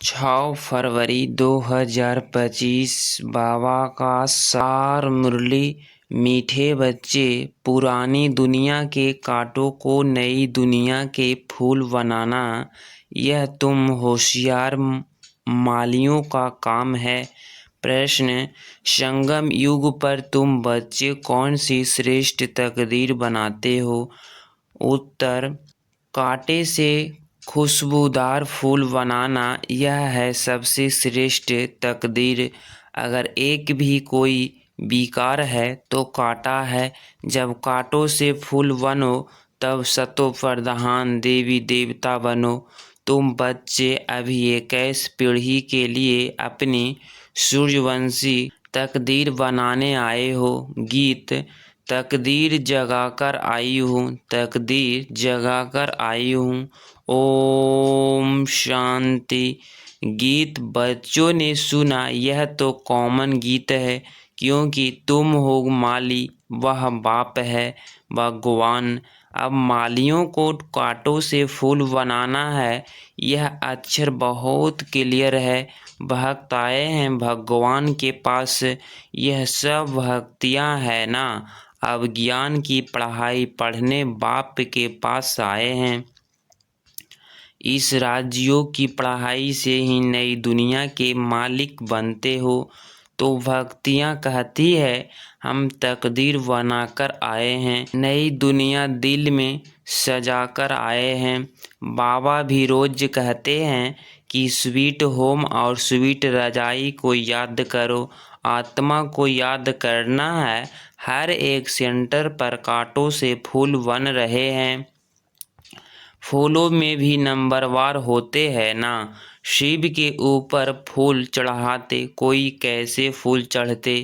6 फरवरी 2025। बाबा का सार मुरली। मीठे बच्चे, पुरानी दुनिया के कांटों को नई दुनिया के फूल बनाना, यह तुम होशियार मालियों का काम है। प्रश्न: संगम युग पर तुम बच्चे कौन सी श्रेष्ठ तकदीर बनाते हो? उत्तर: कांटे से खुशबूदार फूल बनाना, यह है सबसे श्रेष्ठ तकदीर। अगर एक भी कोई विकार है तो कांटा है। जब कांटों से फूल बनो तब सतो प्रधान देवी देवता बनो। तुम बच्चे अभी 21 पीढ़ी के लिए अपनी सूर्यवंशी तकदीर बनाने आए हो। गीत: तकदीर जगाकर आई हूँ, तकदीर जगाकर आई हूँ। ओम शांति। गीत बच्चों ने सुना। यह तो कॉमन गीत है, क्योंकि तुम हो माली, वह बाप है भगवान। अब मालियों को कांटों से फूल बनाना है। यह अक्षर बहुत क्लियर है। भक्त आए हैं भगवान के पास, यह सब भक्तियाँ है ना। अब ज्ञान की पढ़ाई पढ़ने बाप के पास आए हैं। इस राजयोग की पढ़ाई से ही नई दुनिया के मालिक बनते हो। तो भक्तियाँ कहती है, हम तकदीर बनाकर आए हैं, नई दुनिया दिल में सजाकर आए हैं। बाबा भी रोज कहते हैं कि स्वीट होम और स्वीट रजाई को याद करो। आत्मा को याद करना है। हर एक सेंटर पर कांटों से फूल बन रहे हैं। फूलों में भी नंबरवार होते हैं ना। शिव के ऊपर फूल चढ़ाते, कोई कैसे फूल चढ़ते,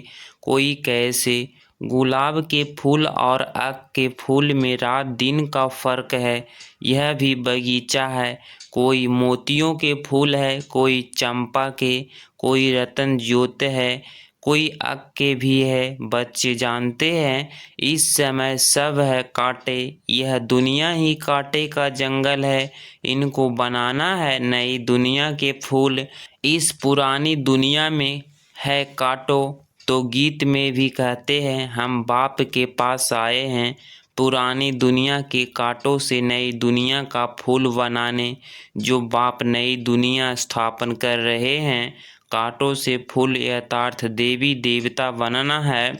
कोई कैसे। गुलाब के फूल और आक के फूल में रात दिन का फर्क है। यह भी बगीचा है। कोई मोतियों के फूल है, कोई चंपा के, कोई रतन ज्योत है, कोई आक के भी है। बच्चे जानते हैं इस समय सब है कांटे। यह दुनिया ही कांटे का जंगल है। इनको बनाना है नई दुनिया के फूल। इस पुरानी दुनिया में है कांटों। तो गीत में भी कहते हैं, हम बाप के पास आए हैं पुरानी दुनिया के कांटों से नई दुनिया का फूल बनाने। जो बाप नई दुनिया स्थापन कर रहे हैं, कांटों से फूल यथार्थ देवी देवता बनना है।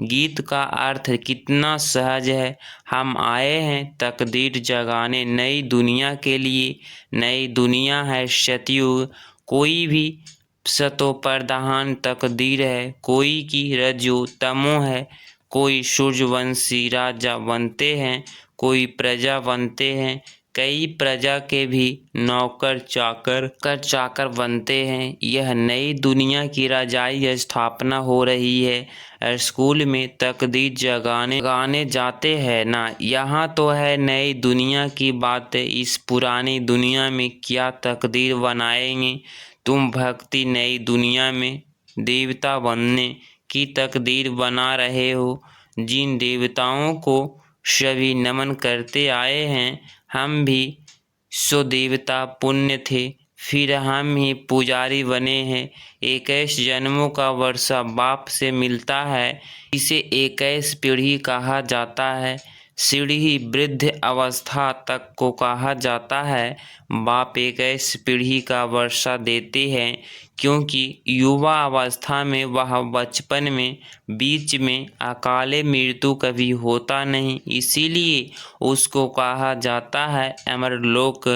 गीत का अर्थ कितना सहज है। हम आए हैं तकदीर जगाने नई दुनिया के लिए। नई दुनिया है सतयुग। कोई भी सतो प्रधान तकदीर है, कोई की रजो तमो है। कोई सूर्यवंशी राजा बनते हैं, कोई प्रजा बनते हैं। कई प्रजा के भी नौकर चाकर बनते हैं। यह नई दुनिया की राजाई स्थापना हो रही है। स्कूल में तकदीर जगाने जाते हैं ना। यहाँ तो है नई दुनिया की बात। इस पुरानी दुनिया में क्या तकदीर बनाएंगे। तुम भक्ति नई दुनिया में देवता बनने की तकदीर बना रहे हो। जिन देवताओं को सभी नमन करते आए हैं, हम भी सो देवता पुण्य थे, फिर हम ही पुजारी बने हैं। 21 जन्मों का वर्षा बाप से मिलता है। इसे 21 पीढ़ी कहा जाता है। सीढ़ी वृद्ध अवस्था तक को कहा जाता है। बाप 21 पीढ़ी का वर्षा देते हैं, क्योंकि युवा अवस्था में वह बचपन में बीच में अकाले मृत्यु कभी होता नहीं, इसीलिए उसको कहा जाता है अमरलोक।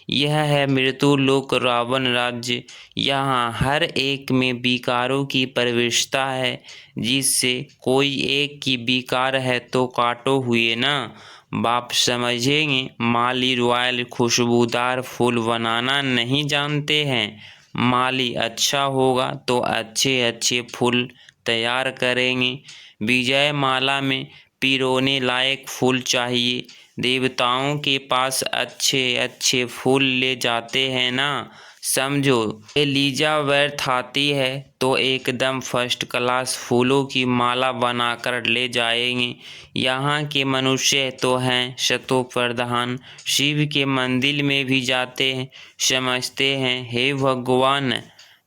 यह है मृत्यु लोक रावण राज्य। यहाँ हर एक में विकारों की प्रविष्टता है, जिससे कोई एक की विकार है तो काटो हुए ना। बाप समझेंगे माली रॉयल खुशबूदार फूल बनाना नहीं जानते हैं। माली अच्छा होगा तो अच्छे अच्छे फूल तैयार करेंगे। विजय माला में पिरोने लायक फूल चाहिए। देवताओं के पास अच्छे अच्छे फूल ले जाते हैं ना। समझो, एलिजाबेथ आती है तो एकदम फर्स्ट क्लास फूलों की माला बनाकर ले जाएंगे। यहाँ के मनुष्य तो हैं शतोप्रधान, शिव के मंदिर में भी जाते हैं, समझते हैं हे भगवान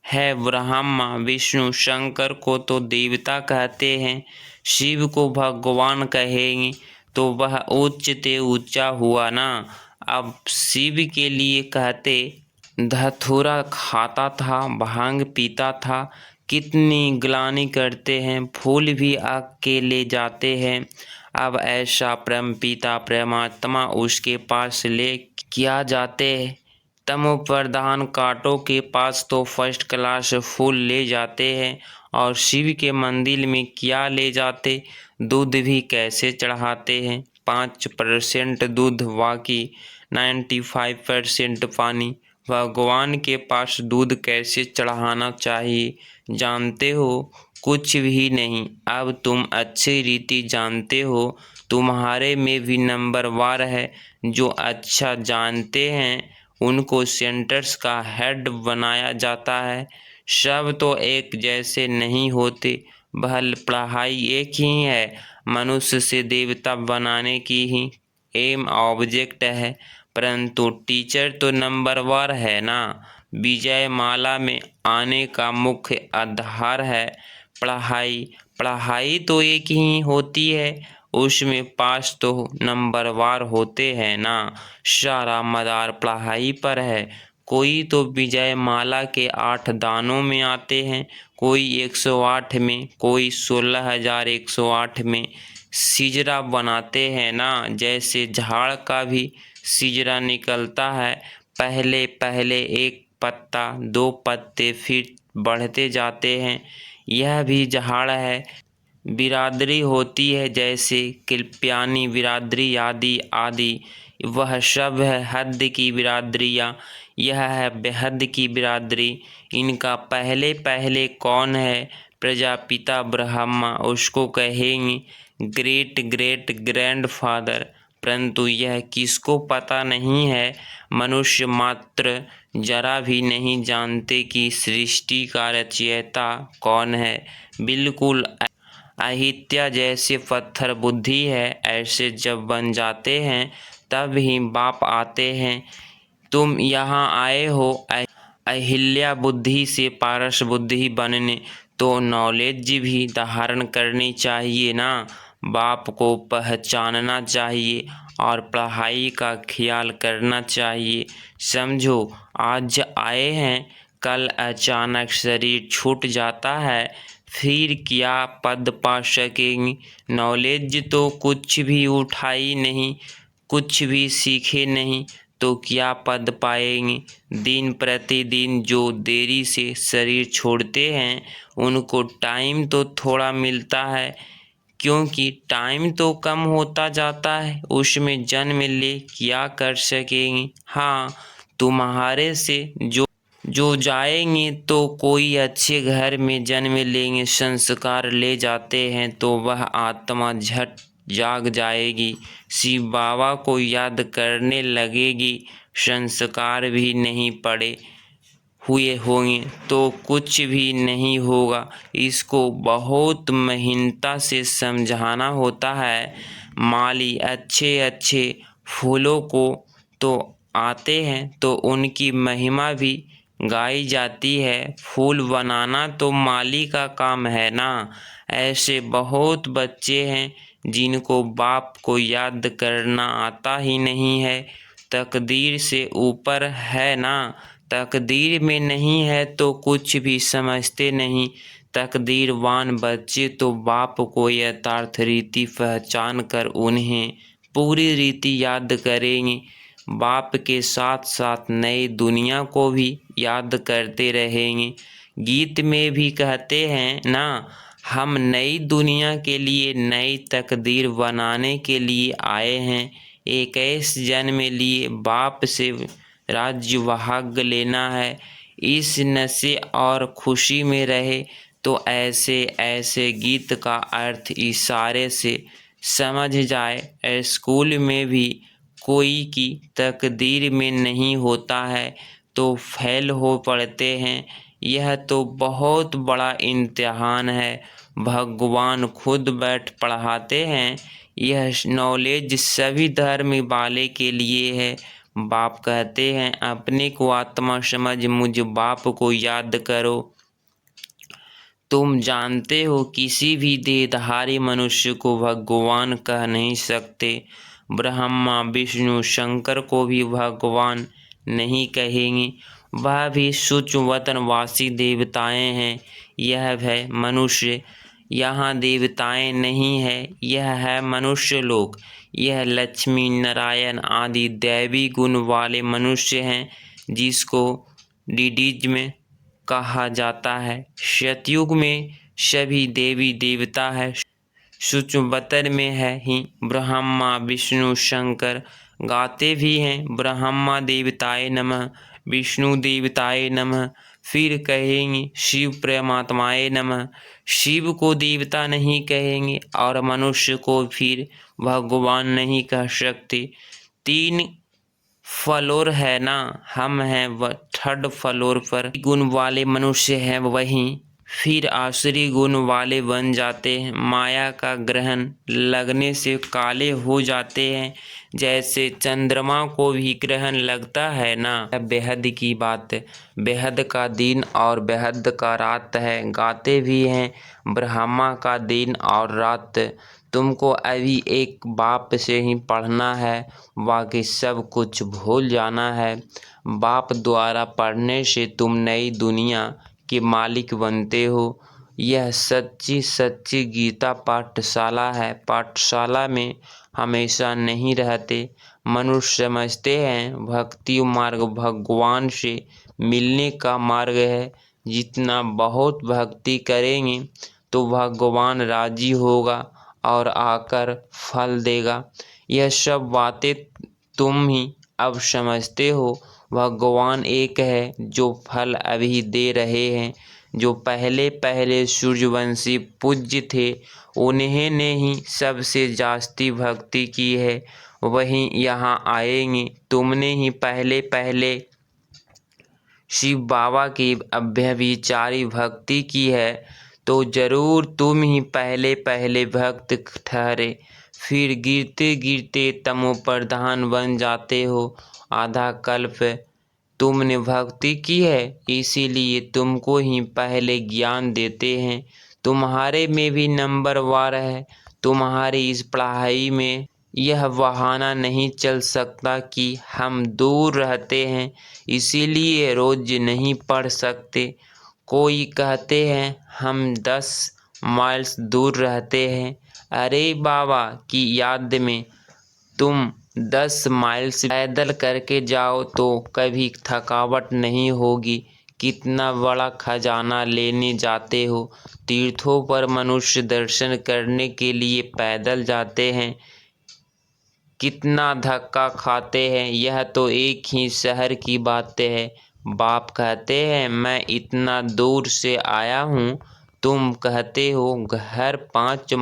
है। ब्रह्मा विष्णु शंकर को तो देवता कहते हैं, शिव को भगवान कहेंगे तो वह उच्च ते ऊंचा हुआ ना। अब शिव के लिए कहते, धतूरा खाता था, भांग पीता था, कितनी ग्लानि करते हैं, फूल भी आग के ले जाते हैं। अब ऐसा परमपिता परमात्मा उसके पास ले क्या जाते हैं। तमो प्रधान कांटों के पास तो फर्स्ट क्लास फूल ले जाते हैं, और शिव के मंदिर में क्या ले जाते, दूध भी कैसे चढ़ाते हैं। 5% दूध, बाकी 95% पानी। भगवान के पास दूध कैसे चढ़ाना चाहिए जानते हो? कुछ भी नहीं। अब तुम अच्छी रीति जानते हो, तुम्हारे में भी नंबरवार है। जो अच्छा जानते हैं उनको सेंटर्स का हेड बनाया जाता है। सब तो एक जैसे नहीं होते, भल पढ़ाई एक ही है, मनुष्य से देवता बनाने की ही एम ऑब्जेक्ट है, परंतु टीचर तो नंबरवार है ना। विजय माला में आने का मुख्य आधार है पढ़ाई। पढ़ाई तो एक ही होती है, उसमें पास तो नंबरवार होते हैं ना। सारा मदार पढ़ाई पर है। कोई तो विजय माला के 8 दानों में आते हैं, कोई 108 में, कोई 16,108 में। सिजरा बनाते हैं ना, जैसे झाड़ का भी सिजरा निकलता है। पहले पहले एक पत्ता, 2 पत्ते, फिर बढ़ते जाते हैं। यह भी झाड़ है। बिरादरी होती है जैसे किलप्यानी बिरादरी आदि आदि। वह सब है हद की बिरादरियाँ, यह है बेहद की बिरादरी। इनका पहले पहले कौन है? प्रजापिता ब्रह्मा, उसको कहेंगे ग्रेट ग्रेट ग्रैंडफादर। परंतु यह किसको पता नहीं है? मनुष्य मात्र जरा भी नहीं जानते कि सृष्टि का रचयिता कौन है। बिल्कुल अहित्या जैसे पत्थर बुद्धि है, ऐसे जब बन जाते हैं तब ही बाप आते हैं। तुम यहाँ आए हो अहिल्या बुद्धि से पारस बुद्धि बनने, तो नॉलेज भी धारण करनी चाहिए ना। बाप को पहचानना चाहिए और पढ़ाई का ख्याल करना चाहिए। समझो, आज आए हैं, कल अचानक शरीर छूट जाता है, फिर क्या पद पा सकेंगे? नॉलेज तो कुछ भी उठाई नहीं, कुछ भी सीखे नहीं, तो क्या पद पाएंगे? दिन प्रतिदिन जो देरी से शरीर छोड़ते हैं उनको टाइम तो थोड़ा मिलता है, क्योंकि टाइम तो कम होता जाता है, उसमें जन्म ले क्या कर सकेंगे? हाँ, तुम्हारे से जो जाएंगे तो कोई अच्छे घर में जन्म लेंगे, संस्कार ले जाते हैं तो वह आत्मा झट जाग जाएगी, शिव बाबा को याद करने लगेगी। संस्कार भी नहीं पड़े हुए होंगे तो कुछ भी नहीं होगा। इसको बहुत महीनता से समझाना होता है। माली अच्छे अच्छे फूलों को तो आते हैं तो उनकी महिमा भी गाई जाती है। फूल बनाना तो माली का काम है ना। ऐसे बहुत बच्चे हैं जिनको बाप को याद करना आता ही नहीं है। तकदीर से ऊपर है ना। तकदीर में नहीं है तो कुछ भी समझते नहीं। तकदीरवान बच्चे तो बाप को यथार्थ रीति पहचान कर उन्हें पूरी रीति याद करेंगे। बाप के साथ साथ नई दुनिया को भी याद करते रहेंगे। गीत में भी कहते हैं ना, हम नई दुनिया के लिए नई तकदीर बनाने के लिए आए हैं। 21 जन्म लिए बाप से राज्य भाग लेना है। इस नशे और खुशी में रहे तो ऐसे ऐसे गीत का अर्थ इशारे से समझ जाए। स्कूल में भी कोई की तकदीर में नहीं होता है तो फेल हो पड़ते हैं। यह तो बहुत बड़ा इम्तिहान है। भगवान खुद बैठ पढ़ाते हैं। यह नॉलेज सभी धर्म वाले के लिए है। बाप कहते हैं अपने को आत्मा समझ मुझ बाप को याद करो। तुम जानते हो किसी भी देहधारी मनुष्य को भगवान कह नहीं सकते। ब्रह्मा विष्णु शंकर को भी भगवान नहीं कहेंगे। वह भी सूक्ष्म वतनवासी देवताएं हैं। यह है मनुष्य। यहाँ देवताएं नहीं है, यह है मनुष्य लोक। यह लक्ष्मी नारायण आदि दैवी गुण वाले मनुष्य हैं, जिसको डिडीज में कहा जाता है। सतयुग में सभी देवी देवता है। सूक्ष्म वतन में है ही ब्रह्मा विष्णु शंकर गाते भी हैं ब्रह्मा देवताय नमः, विष्णु देवताय नमः, फिर कहेंगे शिव परमात्माय नमः। शिव को देवता नहीं कहेंगे और मनुष्य को फिर भगवान नहीं कह सकते। 3 फ्लोर है ना, हम हैं वह 3rd फ्लोर पर। गुण वाले मनुष्य हैं वहीं फिर आसुरी गुण वाले बन जाते हैं। माया का ग्रहण लगने से काले हो जाते हैं, जैसे चंद्रमा को भी ग्रहण लगता है ना। बेहद की बात है। बेहद का दिन और बेहद का रात है। गाते भी हैं ब्रह्मा का दिन और रात। तुमको अभी एक बाप से ही पढ़ना है, बाकी सब कुछ भूल जाना है। बाप द्वारा पढ़ने से तुम नई दुनिया के मालिक बनते हो। यह सच्ची सच्ची गीता पाठशाला है। पाठशाला में हमेशा नहीं रहते। मनुष्य समझते हैं भक्ति मार्ग भगवान से मिलने का मार्ग है। जितना बहुत भक्ति करेंगे तो भगवान राजी होगा और आकर फल देगा। यह सब बातें तुम ही अब समझते हो। भगवान एक है जो फल अभी दे रहे हैं। जो पहले पहले सूर्यवंशी पूज्य थे, उन्हें ने ही सबसे जास्ती भक्ति की है। वहीं यहाँ आएंगे। तुमने ही पहले पहले शिव बाबा की अव्यभिचारी भक्ति की है, तो जरूर तुम ही पहले पहले भक्त ठहरे। फिर गिरते गिरते तमोप्रधान बन जाते हो। आधा कल्प तुमने भक्ति की है, इसीलिए तुमको ही पहले ज्ञान देते हैं। तुम्हारे में भी नंबर वार है। तुम्हारी इस पढ़ाई में यह बहाना नहीं चल सकता कि हम दूर रहते हैं, इसीलिए रोज नहीं पढ़ सकते। कोई कहते हैं हम 10 माइल्स दूर रहते हैं। अरे बाबा की याद में तुम 10 माइल्स पैदल करके जाओ तो कभी थकावट नहीं होगी। कितना बड़ा खजाना लेने जाते हो। तीर्थों पर मनुष्य दर्शन करने के लिए पैदल जाते हैं, कितना धक्का खाते हैं। यह तो एक ही शहर की बातें है। बाप कहते हैं मैं इतना दूर से आया हूँ, तुम कहते हो घर 5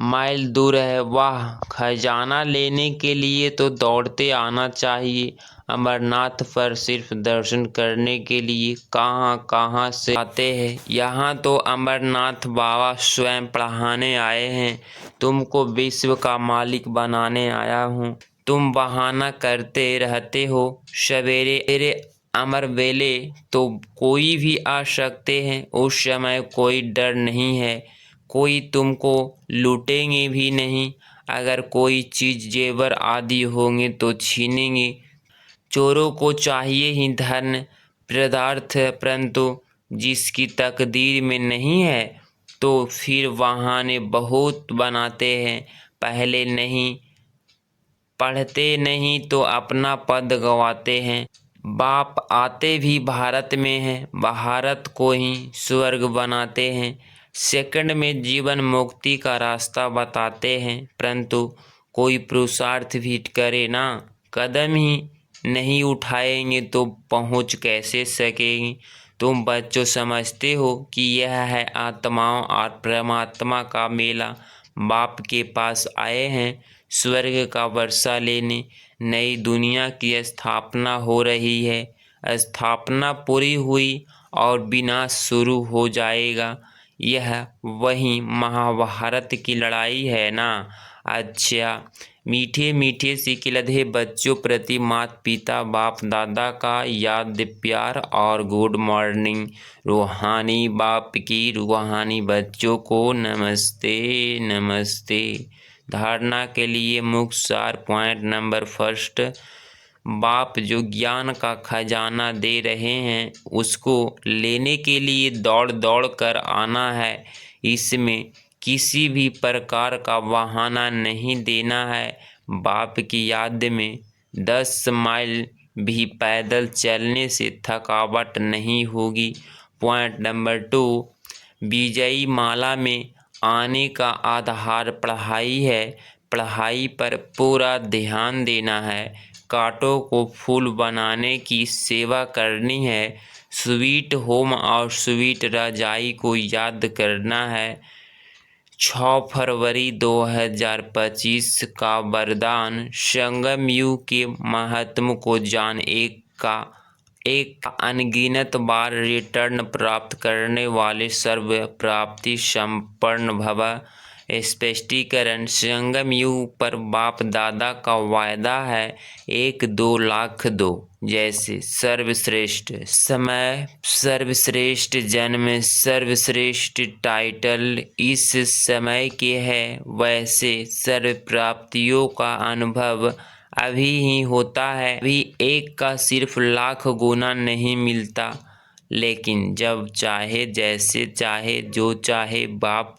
माइल दूर है। वाह, खजाना लेने के लिए तो दौड़ते आना चाहिए। अमरनाथ पर सिर्फ दर्शन करने के लिए कहाँ कहाँ से आते हैं। यहाँ तो अमरनाथ बाबा स्वयं पढ़ाने आए हैं। तुमको विश्व का मालिक बनाने आया हूँ। तुम बहाना करते रहते हो। सवेरे अमर वेले तो कोई भी आ सकते हैं। उस समय कोई डर नहीं है। कोई तुमको लूटेंगे भी नहीं। अगर कोई चीज़ जेवर आदि होंगे तो छीनेंगे। चोरों को चाहिए ही धन पदार्थ, परंतु जिसकी तकदीर में नहीं है तो फिर बहाने बहुत बनाते हैं। पहले नहीं पढ़ते नहीं तो अपना पद गंवाते हैं। बाप आते भी भारत में हैं, भारत को ही स्वर्ग बनाते हैं। सेकंड में जीवन मुक्ति का रास्ता बताते हैं, परंतु कोई पुरुषार्थ भी करे ना, कदम ही नहीं उठाएंगे तो पहुंच कैसे सकेंगे। तुम बच्चों समझते हो कि यह है आत्माओं और परमात्मा का मेला। बाप के पास आए हैं स्वर्ग का वर्षा लेने। नई दुनिया की स्थापना हो रही है। स्थापना पूरी हुई और विनाश शुरू हो जाएगा। यह वही महाभारत की लड़ाई है ना। अच्छा, मीठे मीठे सिकिलधे बच्चों प्रति माता पिता बाप दादा का याद प्यार और गुड मॉर्निंग। रूहानी बाप की रूहानी बच्चों को नमस्ते नमस्ते। धारणा के लिए मुख्य सार पॉइंट नंबर फर्स्ट, बाप जो ज्ञान का खजाना दे रहे हैं उसको लेने के लिए दौड़ दौड़ कर आना है। इसमें किसी भी प्रकार का बहाना नहीं देना है। बाप की याद में 10 माइल भी पैदल चलने से थकावट नहीं होगी। पॉइंट नंबर 2, विजयी माला में आने का आधार पढ़ाई है। पढ़ाई पर पूरा ध्यान देना है। कांटों को फूल बनाने की सेवा करनी है। स्वीट होम और स्वीट रजाई को याद करना है। 6 फरवरी 2025 का वरदान, संगम युग के महत्व को जान, एक अनगिनत बार रिटर्न प्राप्त करने वाले सर्व प्राप्ति संपन्न भव। स्पष्टीकरण, संगम युग पर बाप दादा का वायदा है 1-2 लाख दो। जैसे सर्वश्रेष्ठ समय, सर्वश्रेष्ठ जन्म, सर्वश्रेष्ठ टाइटल इस समय के है, वैसे सर्व प्राप्तियों का अनुभव अभी ही होता है। अभी एक का सिर्फ लाख गुना नहीं मिलता, लेकिन जब चाहे जैसे चाहे जो चाहे बाप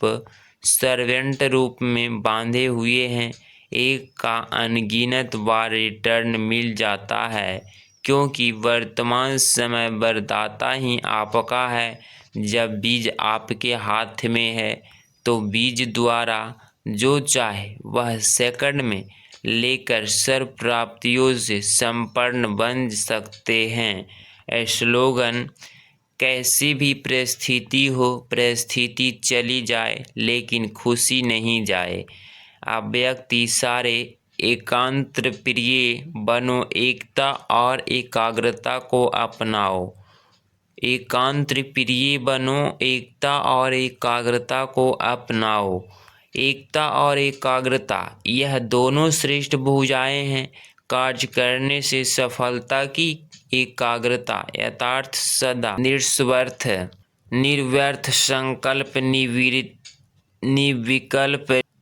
सर्वेंट रूप में बांधे हुए हैं, एक का अनगिनत बार रिटर्न मिल जाता है। क्योंकि वर्तमान समय वरदाता ही आपका है। जब बीज आपके हाथ में है तो बीज द्वारा जो चाहे वह सेकंड में लेकर सर्व प्राप्तियों से संपन्न बन सकते हैं। स्लोगन, कैसी भी परिस्थिति हो, परिस्थिति चली जाए लेकिन खुशी नहीं जाए। अव्यक्ति सारे एकांत प्रिय बनो, एकता और एकाग्रता को अपनाओ। एकांत प्रिय बनो, एकता और एकाग्रता को अपनाओ। एकता और एकाग्रता यह दोनों श्रेष्ठ भुजाएं हैं। कार्य करने से सफलता की एकाग्रता यथार्थ सदा निस्वार्थ निर्व्यर्थ संकल्प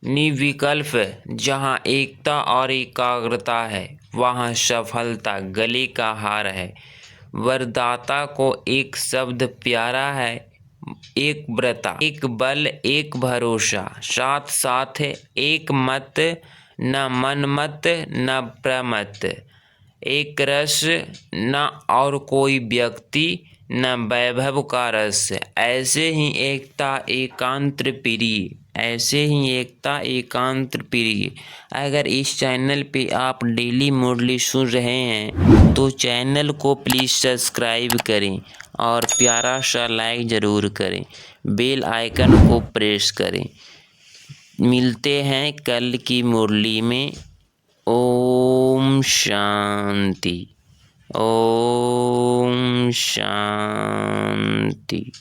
निविकल्प। जहाँ एकता और एकाग्रता है वहाँ सफलता गले का हार है। वरदाता को एक शब्द प्यारा है, एक व्रता, एक बल, एक भरोसा, साथ साथ एक मत, न मनमत न प्रमत, एक रस न और कोई व्यक्ति न वैभव का रस। ऐसे ही एकता एकांत प्रिय, ऐसे ही एकता एकांत प्रिय। अगर इस चैनल पे आप डेली मुरली सुन रहे हैं तो चैनल को प्लीज़ सब्सक्राइब करें और प्यारा सा लाइक ज़रूर करें, बेल आइकन को प्रेस करें। मिलते हैं कल की मुरली में। ओम शांति, ओम शांति।